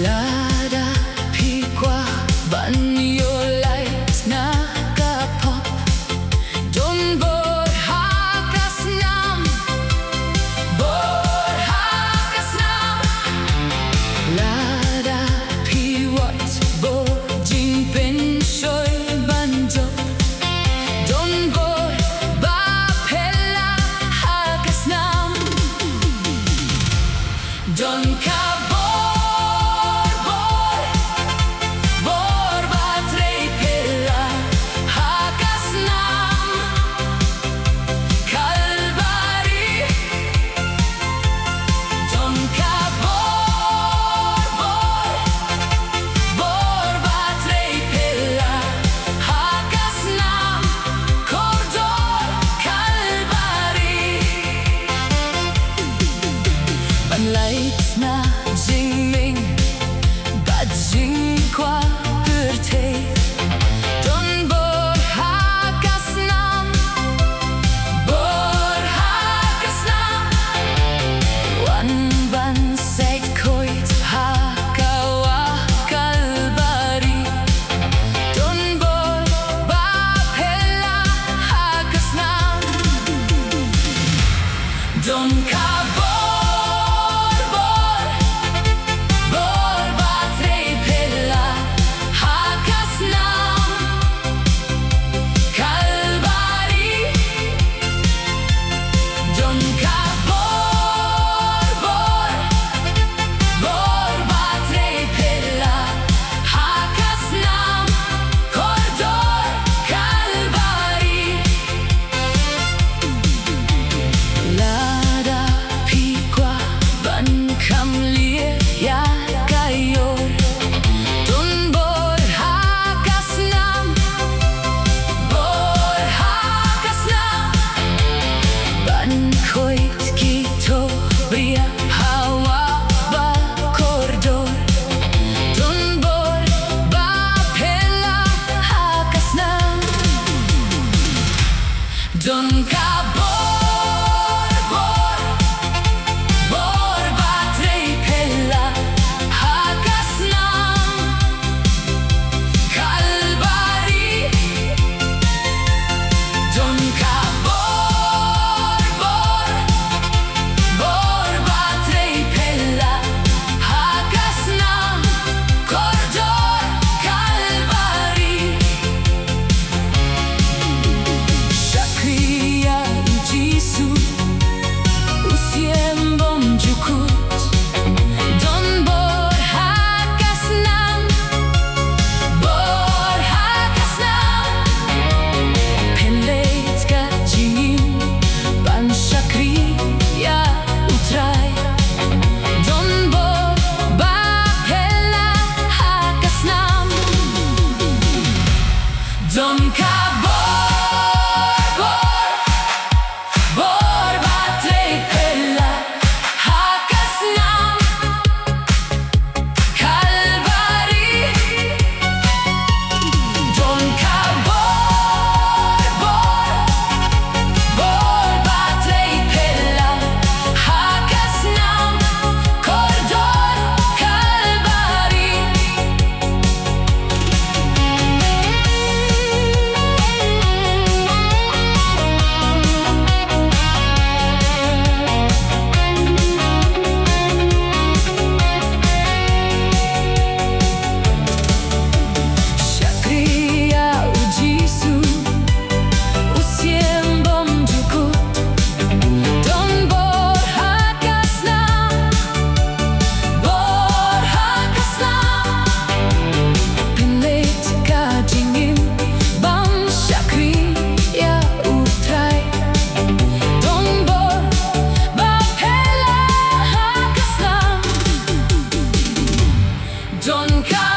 Lada pikwa banyo light nakapop Don bor hakasnam Lada piwat bojing penshoy banjop Don bor bapela hakasnam Don lights na jingming bajing kwa kurte Don bor hakasnam Wan ban seit koit hakawa kalbari Don bor bapela hakasnam Don Don bor batrei pella hakasnam kalbari Don bor batrei pella hakasnam kordor kalbari Jisu usiem bom jukut Don bor hakasnam Penleit gajim ban shakri ya utrai Don bor bapela hakasnam Don Don't come.